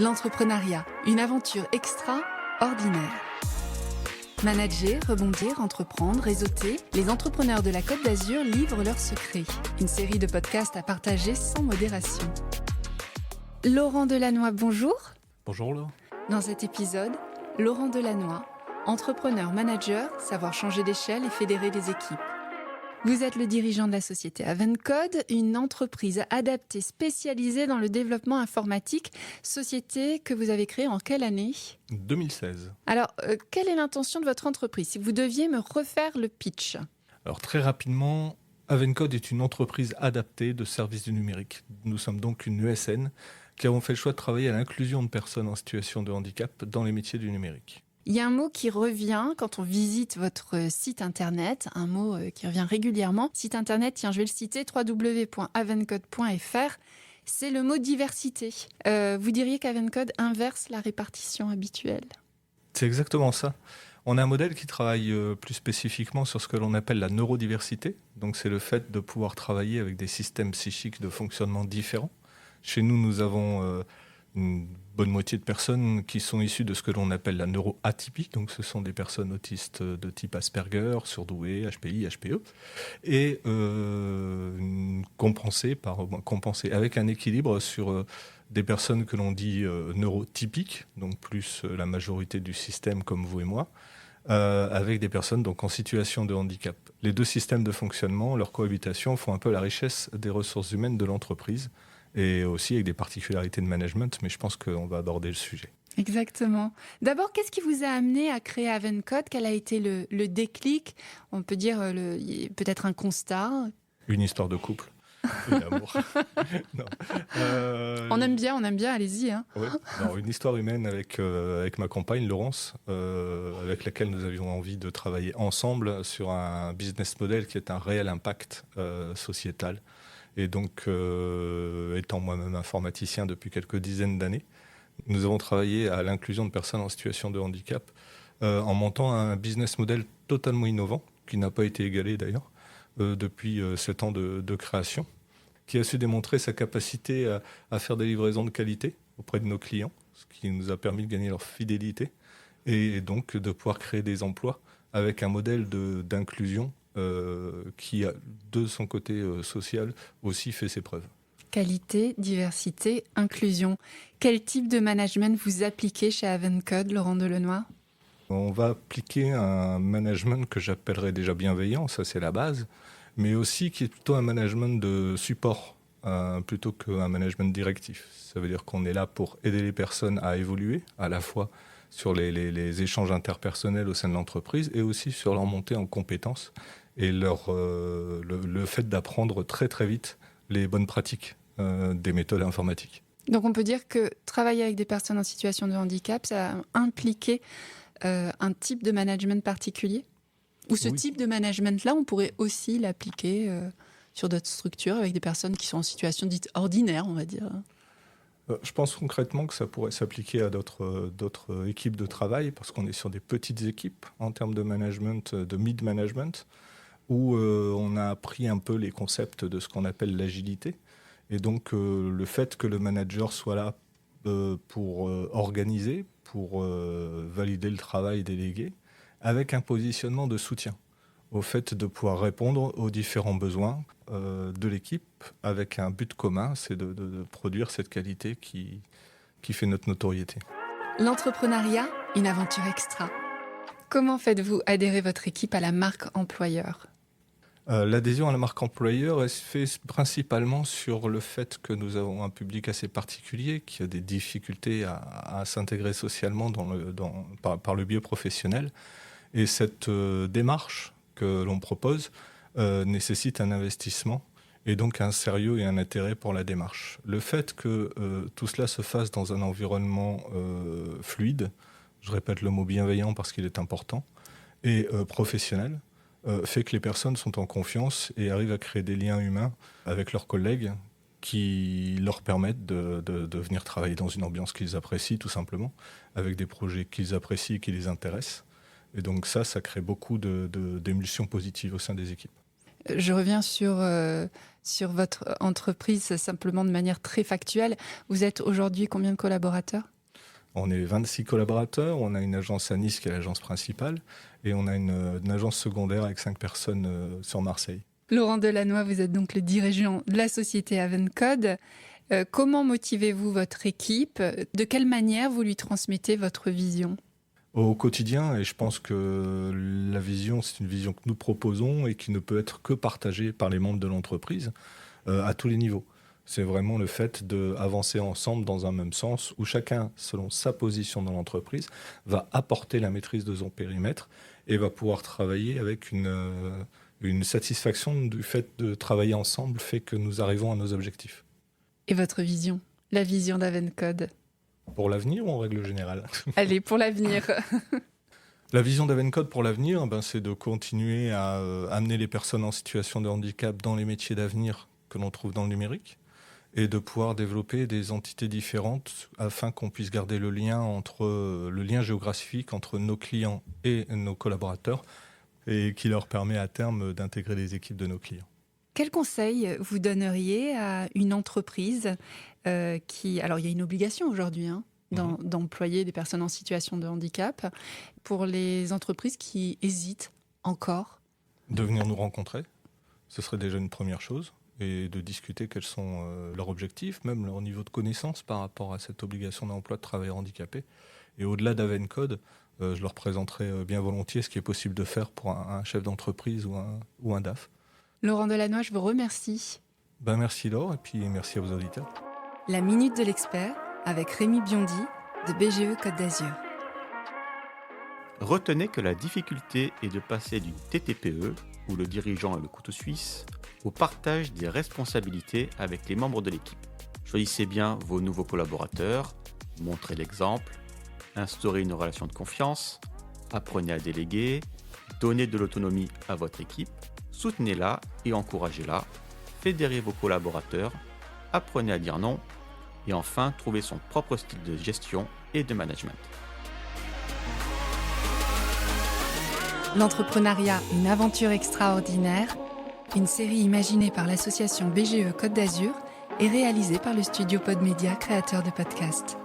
L'entrepreneuriat, une aventure extraordinaire. Manager, rebondir, entreprendre, réseauter, les entrepreneurs de la Côte d'Azur livrent leurs secrets. Une série de podcasts à partager sans modération. Laurent Delannoy, bonjour. Bonjour Laure. Dans cet épisode, Laurent Delannoy, entrepreneur, manager, savoir changer d'échelle et fédérer des équipes. Vous êtes le dirigeant de la société Avencode, une entreprise adaptée, spécialisée dans le développement informatique, société que vous avez créée en quelle année ? 2016. Alors, quelle est l'intention de votre entreprise ? Si vous deviez me refaire le pitch. Alors très rapidement, Avencode est une entreprise adaptée de services du numérique. Nous sommes donc une ESN qui avons fait le choix de travailler à l'inclusion de personnes en situation de handicap dans les métiers du numérique. Il y a un mot qui revient quand on visite votre site internet, un mot qui revient régulièrement. Site internet, tiens, je vais le citer, www.avencode.fr. C'est le mot diversité. Vous diriez qu'Avencode inverse la répartition habituelle ? C'est exactement ça. On a un modèle qui travaille plus spécifiquement sur ce que l'on appelle la neurodiversité. Donc c'est le fait de pouvoir travailler avec des systèmes psychiques de fonctionnement différents. Chez nous, nous avons une bonne moitié de personnes qui sont issues de ce que l'on appelle la neuroatypie. Donc ce sont des personnes autistes de type Asperger, surdouées, HPI, HPE. Et compensées avec un équilibre sur des personnes que l'on dit neurotypiques, donc plus la majorité du système comme vous et moi, avec des personnes donc en situation de handicap. Les deux systèmes de fonctionnement, leur cohabitation, font un peu la richesse des ressources humaines de l'entreprise, et aussi avec des particularités de management, mais je pense qu'on va aborder le sujet. Exactement. D'abord, qu'est-ce qui vous a amené à créer Avencode ? Quel a été le déclic ? On peut dire peut-être un constat ? Une histoire de couple et d'amour. On aime bien, allez-y. Hein. Oui. Non, une histoire humaine avec ma compagne Laurence, avec laquelle nous avions envie de travailler ensemble sur un business model qui est un réel impact sociétal. Et donc, étant moi-même informaticien depuis quelques dizaines d'années, nous avons travaillé à l'inclusion de personnes en situation de handicap en montant un business model totalement innovant, qui n'a pas été égalé d'ailleurs, depuis 7 ans de création, qui a su démontrer sa capacité à faire des livraisons de qualité auprès de nos clients, ce qui nous a permis de gagner leur fidélité, et donc de pouvoir créer des emplois avec un modèle d'inclusion qui, de son côté social, aussi fait ses preuves. Qualité, diversité, inclusion. Quel type de management vous appliquez chez Avencode, Laurent Delannoy ? On va appliquer un management que j'appellerais déjà bienveillant, ça c'est la base, mais aussi qui est plutôt un management de support, plutôt qu'un management directif. Ça veut dire qu'on est là pour aider les personnes à évoluer, à la fois sur les échanges interpersonnels au sein de l'entreprise et aussi sur leur montée en compétences et le fait d'apprendre très très vite les bonnes pratiques des méthodes informatiques. Donc on peut dire que travailler avec des personnes en situation de handicap, ça a impliqué un type de management particulier ? Ou ce type de management-là, on pourrait aussi l'appliquer sur d'autres structures avec des personnes qui sont en situation dite ordinaire, on va dire ? Je pense concrètement que ça pourrait s'appliquer à d'autres équipes de travail, parce qu'on est sur des petites équipes en termes de management, de mid-management, où on a appris un peu les concepts de ce qu'on appelle l'agilité. Et donc le fait que le manager soit là pour organiser, pour valider le travail délégué, avec un positionnement de soutien au fait de pouvoir répondre aux différents besoins de l'équipe avec un but commun, c'est de produire cette qualité qui fait notre notoriété. L'entrepreneuriat, une aventure extra. Comment faites-vous adhérer votre équipe à la marque employeur ? L'adhésion à la marque employeur, elle se fait principalement sur le fait que nous avons un public assez particulier qui a des difficultés à s'intégrer socialement par le biais professionnel. Et cette démarche que l'on propose nécessite un investissement et donc un sérieux et un intérêt pour la démarche. Le fait que tout cela se fasse dans un environnement fluide, je répète le mot bienveillant parce qu'il est important, et professionnel, fait que les personnes sont en confiance et arrivent à créer des liens humains avec leurs collègues qui leur permettent de venir travailler dans une ambiance qu'ils apprécient tout simplement, avec des projets qu'ils apprécient et qui les intéressent. Et donc ça crée beaucoup d'émulsions positives au sein des équipes. Je reviens sur votre entreprise simplement de manière très factuelle. Vous êtes aujourd'hui combien de collaborateurs ? On est 26 collaborateurs, on a une agence à Nice qui est l'agence principale et on a une agence secondaire avec 5 personnes sur Marseille. Laurent Delannoy, vous êtes donc le dirigeant de la société Havencode. Comment motivez-vous votre équipe ? De quelle manière vous lui transmettez votre vision ? Au quotidien, et je pense que la vision, c'est une vision que nous proposons et qui ne peut être que partagée par les membres de l'entreprise à tous les niveaux. C'est vraiment le fait d'avancer ensemble dans un même sens où chacun, selon sa position dans l'entreprise, va apporter la maîtrise de son périmètre et va pouvoir travailler avec une satisfaction du fait de travailler ensemble fait que nous arrivons à nos objectifs. Et votre vision ? La vision d'Havencode ? Pour l'avenir ou en règle générale ? Allez, pour l'avenir. La vision d'Havencode pour l'avenir, c'est de continuer à amener les personnes en situation de handicap dans les métiers d'avenir que l'on trouve dans le numérique et de pouvoir développer des entités différentes afin qu'on puisse garder le lien géographique entre nos clients et nos collaborateurs et qui leur permet à terme d'intégrer les équipes de nos clients. Quel conseil vous donneriez à une entreprise qui... Alors, il y a une obligation aujourd'hui d'employer des personnes en situation de handicap. Pour les entreprises qui hésitent encore ? De venir nous rencontrer, ce serait déjà une première chose, et de discuter quels sont leurs objectifs, même leur niveau de connaissance par rapport à cette obligation d'emploi de travailleurs handicapés. Et au-delà d'Havencode, je leur présenterai bien volontiers ce qui est possible de faire pour un chef d'entreprise ou un DAF. Laurent Delannoy, je vous remercie. Merci Laure, et puis merci à vos auditeurs. La Minute de l'Expert avec Rémi Biondi de BGE Côte d'Azur. Retenez que la difficulté est de passer du TTPE, où le dirigeant est le couteau suisse, au partage des responsabilités avec les membres de l'équipe. Choisissez bien vos nouveaux collaborateurs, montrez l'exemple, instaurez une relation de confiance, apprenez à déléguer, donnez de l'autonomie à votre équipe, soutenez-la et encouragez-la, fédérez vos collaborateurs, apprenez à dire non et enfin trouvez son propre style de gestion et de management. L'entrepreneuriat, une aventure extraordinaire, une série imaginée par l'association BGE Côte d'Azur et réalisée par le studio Podmedia, créateur de podcasts.